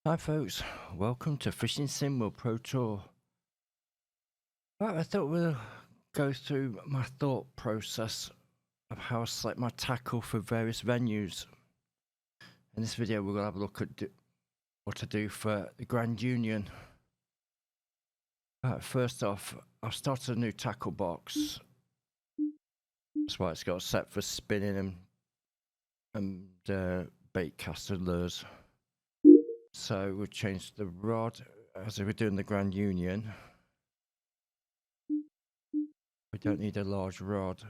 Hi folks, welcome to Fishing Sim World Pro Tour. Right, I thought we'll go through my thought process of how I select my tackle for various venues. In this video we're going to have a look at what to do for the Grand Union. Right, first off, I've started a new tackle box. That's why it's got set for spinning and bait caster lures. So we'll change the rod as we're doing the Grand Union. We don't need a large rod.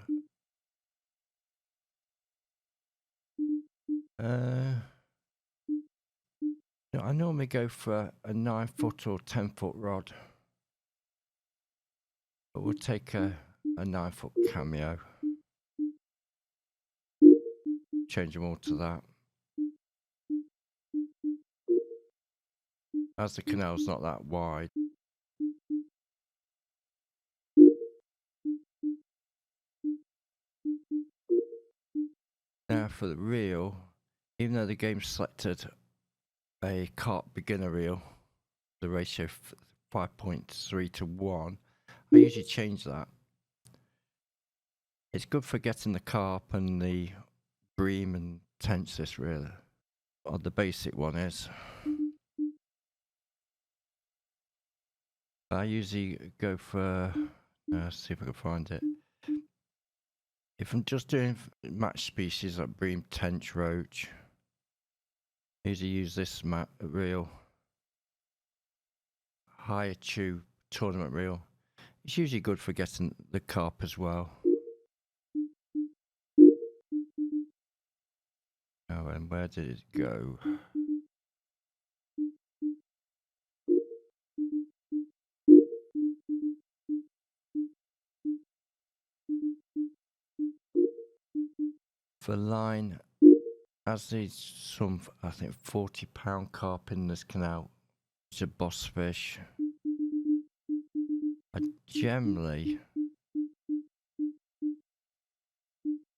I normally go for a 9-foot or 10-foot rod, but we'll take a 9-foot cameo. Change them all to that. As the canal's not that wide. Now for the reel, even though the game selected a carp beginner reel, the ratio 5.3 to 1, I usually change that. It's good for getting the carp and the bream and tench this really. Or the basic one is. I usually go for, see if I can find it. If I'm just doing match species like bream, tench, roach, I usually use this reel. Higher chew tournament reel. It's usually good for getting the carp as well. Oh, and where did it go? For line, as there's some, I think 40-pound carp in this canal, it's a boss fish. I generally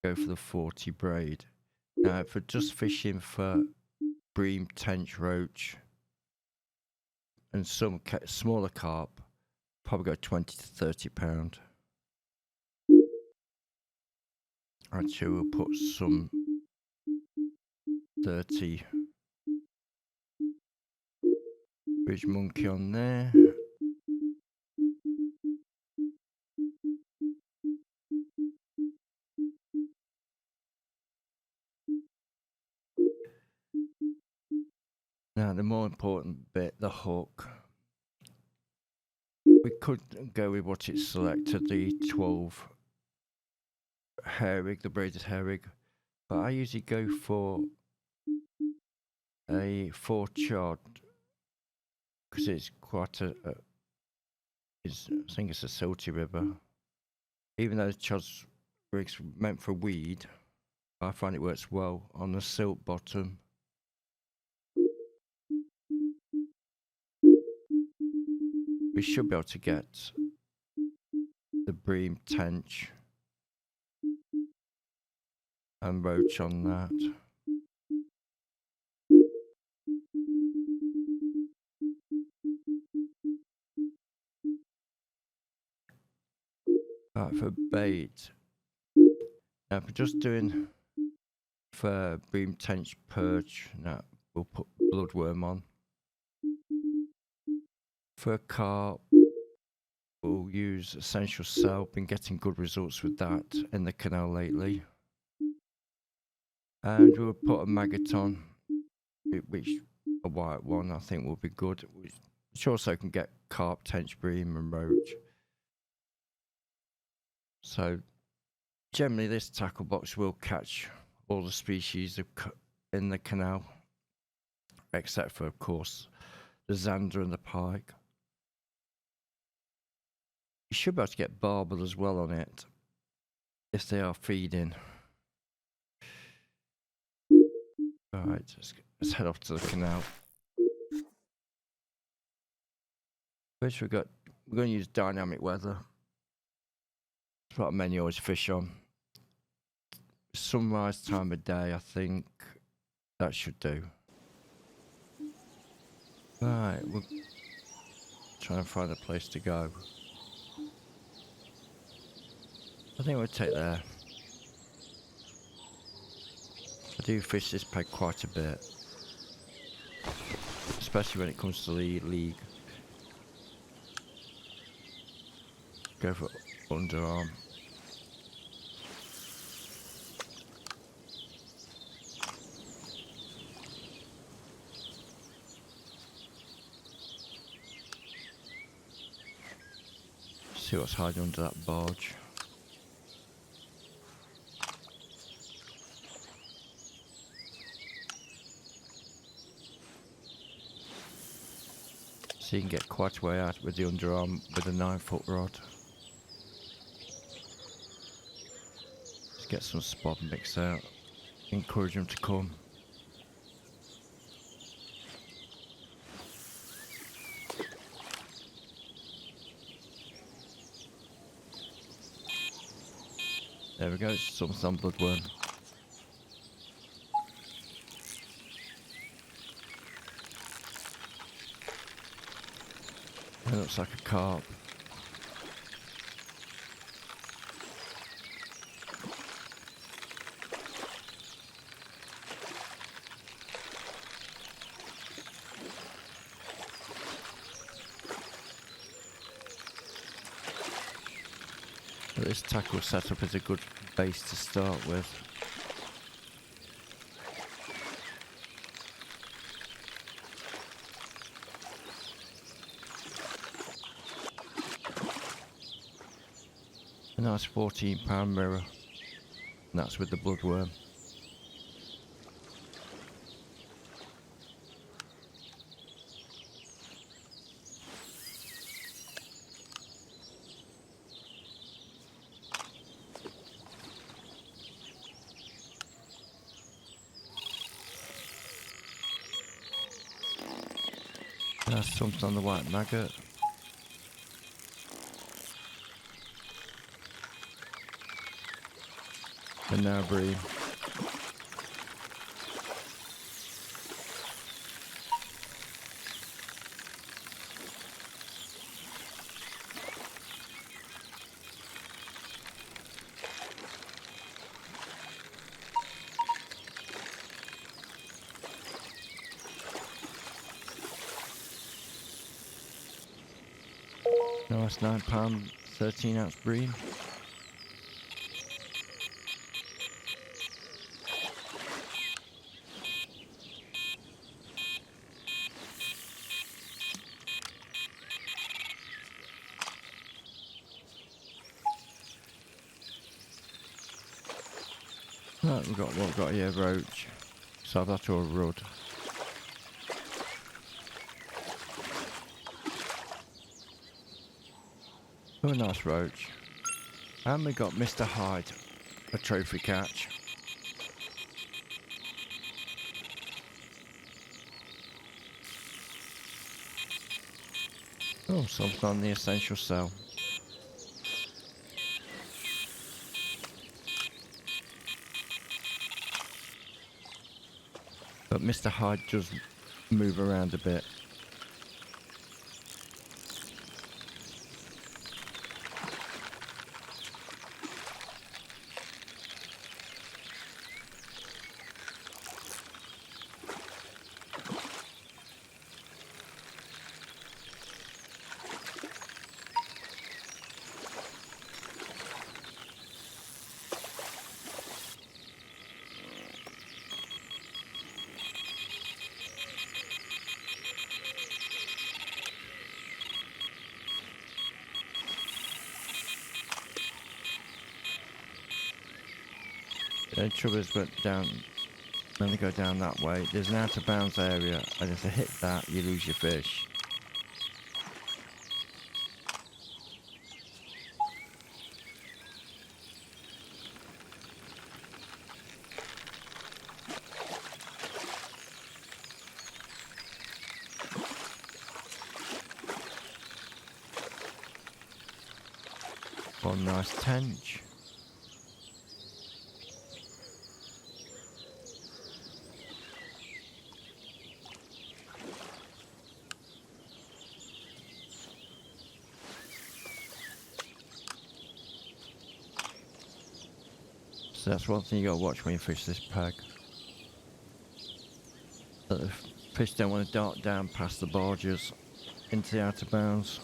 go for the 40 braid. Now, if we're just fishing for bream, tench, roach, and some smaller carp, probably go 20 to 30 pound. Actually, we'll put some 30 bridge monkey on there. Now, the more important bit, the hook. We could go with what it selected, the 12 hair rig, the braided hair rig, but I usually go for a 4-chard because it's quite I think it's a silty river. Even though the chard rig's meant for weed, I find it works well on the silt bottom. We should be able to get the bream, tench and roach on that. Right, for bait. Now, if we're just doing for bream, tench, perch, now we'll put bloodworm on. For carp, we'll use essential cell. Been getting good results with that in the canal lately. And we'll put a maggot on, which a white one I think will be good. Which also can get carp, tench, bream, and roach. So generally, this tackle box will catch all the species in the canal, except for, of course, the zander and the pike. You should be able to get barbel as well on it if they are feeding. Alright, let's head off to the canal. First we're going to use dynamic weather. That's what many always fish on. Sunrise time of day, I think that should do. Right, we'll try and find a place to go. I think we'll take there. I do fish this peg quite a bit, especially when it comes to the league. Go for underarm. See what's hiding under that barge. So you can get quite a way out with the underarm with a 9-foot rod. Just get some spot mix out. Encourage them to come. There we go, some bloodworm. It looks like a carp. But this tackle setup is a good base to start with. A nice £14 mirror, and that's with the bloodworm. That's something on the white maggot. And now bream. Nice £9, 13-ounce bream. Right, we've got what we've got here, roach. So I've got to a rud. Oh, a nice roach. And we got Mr. Hyde, a trophy catch. Oh, something on the essential cell. But Mr. Hyde does move around a bit. The trouble is, went down, when they go down that way, there's an out of bounds area, and if they hit that, you lose your fish. One nice tench. So that's one thing you gotta watch when you fish this peg. That the fish don't want to dart down past the barges into the out of bounds.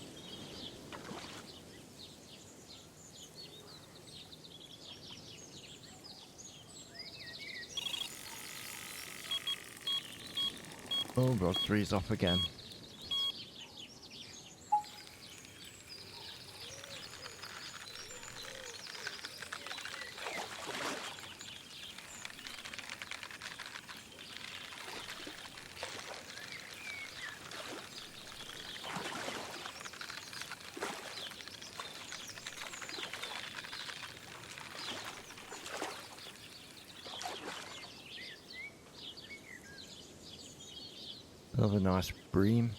Oh, rod 3's off again. Another nice bream.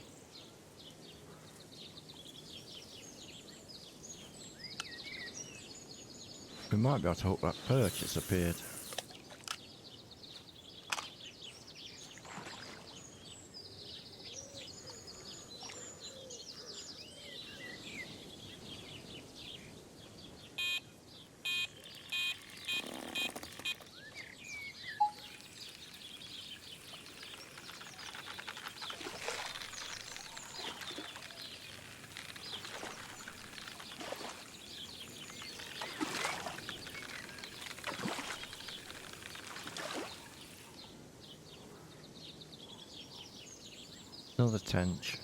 We might be able to hook that perch that's appeared. Another tench.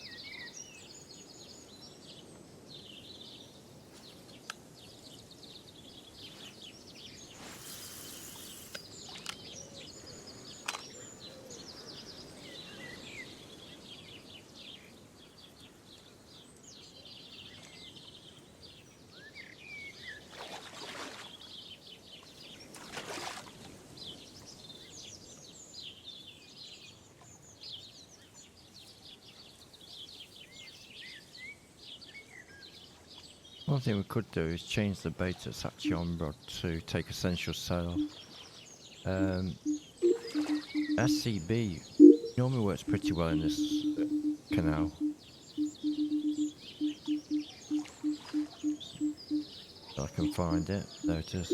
One thing we could do is change the bait that's actually on rod to take essential sail. SCB normally works pretty well in this canal. I can find it. There it is.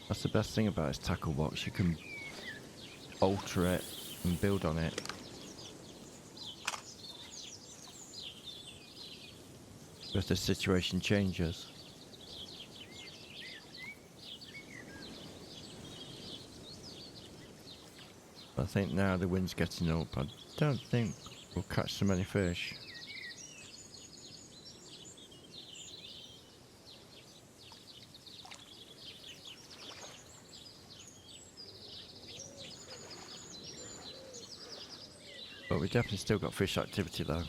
That's the best thing about this tackle box. You can alter it and build on it. If the situation changes. I think now the wind's getting up. I don't think we'll catch so many fish. But we definitely still got fish activity though.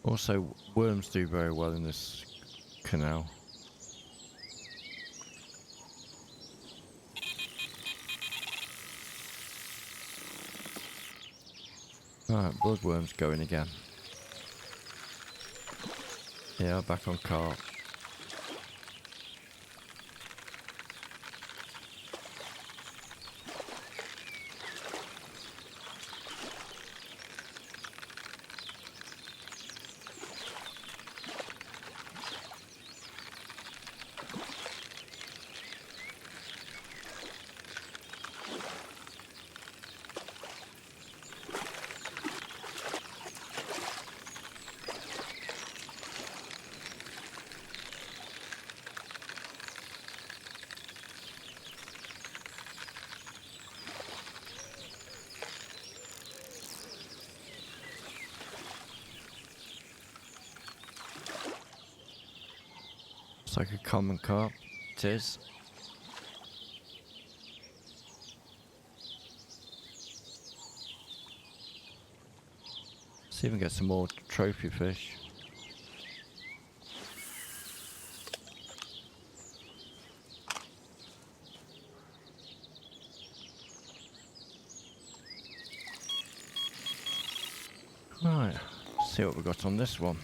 Also, worms do very well in this canal. Alright, bloodworm's going again. Yeah, back on carp. It's like a common carp. It is. Let's even get some more trophy fish. See what we got on this one.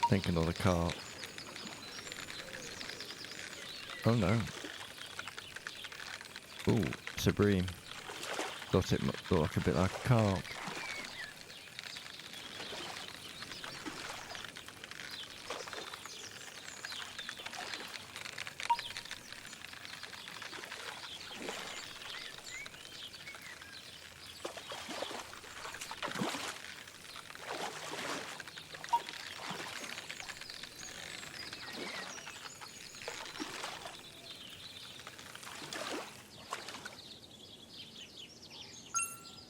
Think another carp. Oh no. Ooh, it's a bream. Thought it looked like a bit like a carp.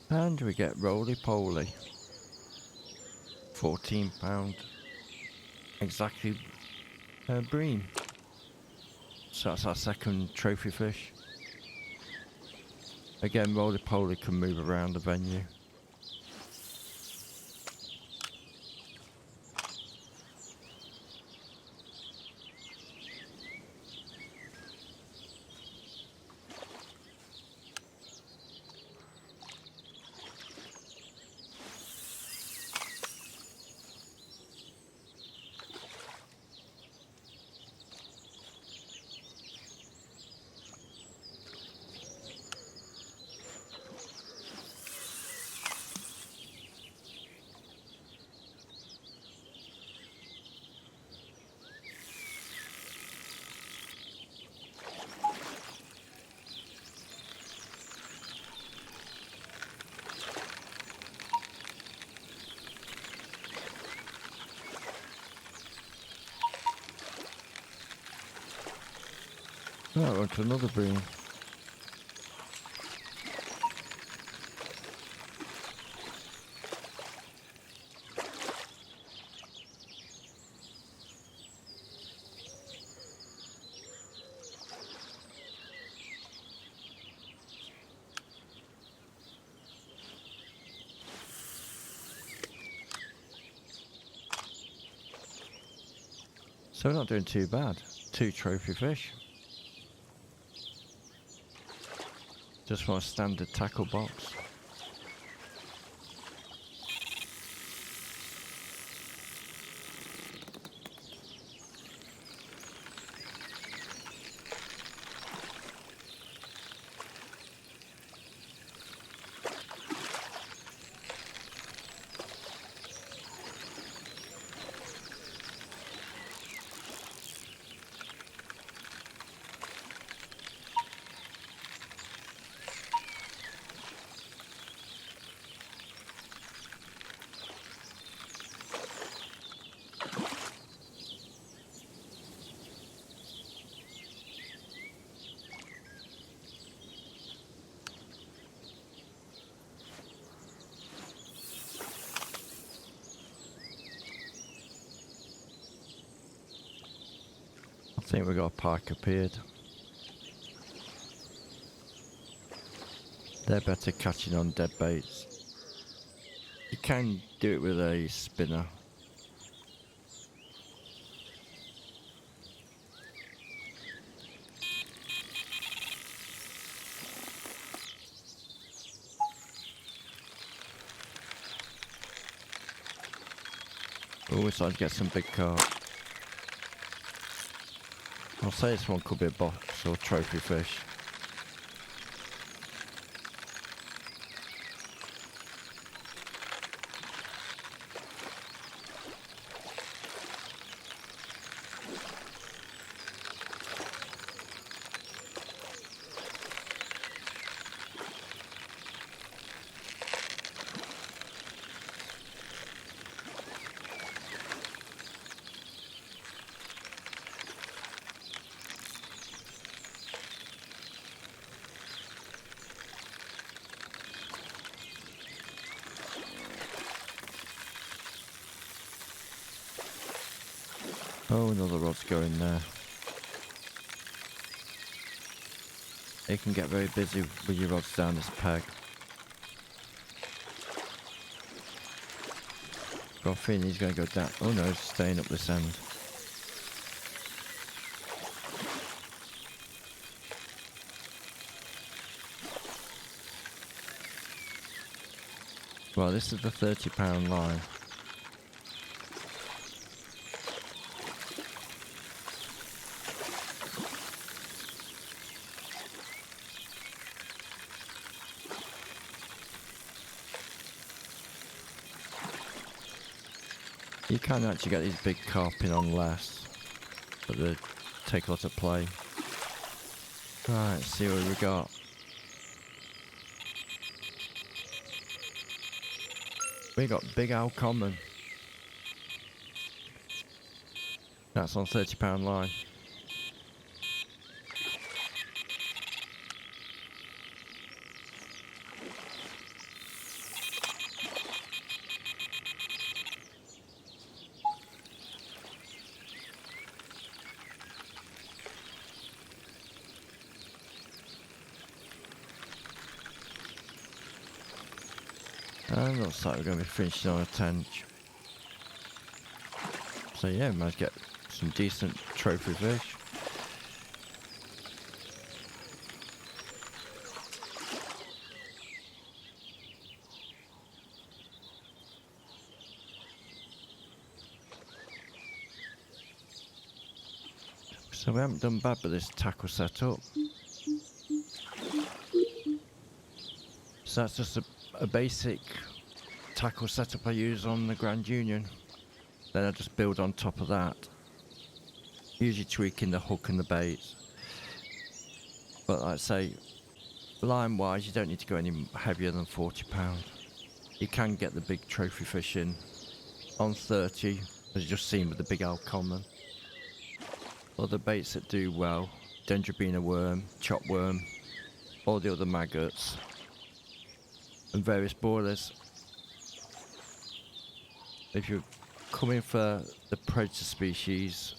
And we get roly-poly. £14. Exactly bream. So that's our second trophy fish. Again, roly-poly can move around the venue. Right, on to another bream. So we're not doing too bad. 2 trophy fish. Just for a standard tackle box. I think we got a pike appeared. They're better catching on dead baits. You can do it with a spinner. Oh, we're starting to get some big carp. I'll say this one could be a box or trophy fish. Oh, another rod's going there. You can get very busy with your rods down this peg. Got a feeling he's going to go down. Oh no, he's staying up this end. Well, this is the £30 line. You can actually get these big carping on less, but they take a lot of play. Right, let's see what we got. We got Big Al Common. That's on £30 line. And looks like we're going to be finishing on a tench. So yeah, we might get some decent trophy fish. So we haven't done bad with this tackle setup. So that's just a basic tackle setup I use on the Grand Union. Then I just build on top of that. Usually tweaking the hook and the baits. But like I say, line wise, you don't need to go any heavier than £40. You can get the big trophy fish in on 30, as you just seen with the Big Al Common. Other baits that do well, Dendrobina worm, chop worm, all the other maggots, and various boilers. If you're coming for the predator species,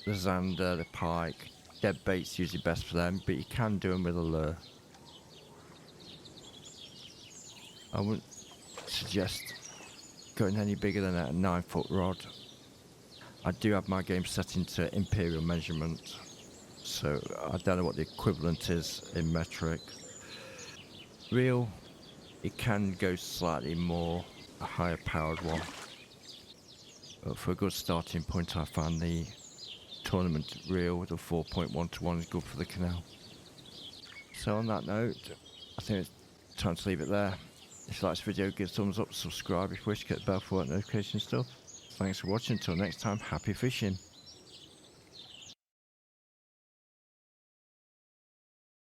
the zander, the pike, dead bait's usually best for them, but you can do them with a lure. I wouldn't suggest going any bigger than a 9-foot rod. I do have my game set into imperial measurement, so I don't know what the equivalent is in metric. Reel, it can go slightly more, a higher powered one. But for a good starting point, I find the tournament reel with a 4.1 to 1 is good for the canal. So on that note, I think it's time to leave it there. If you like this video, give a thumbs up, subscribe if you wish, get the bell for notification stuff. Thanks for watching, until next time, happy fishing.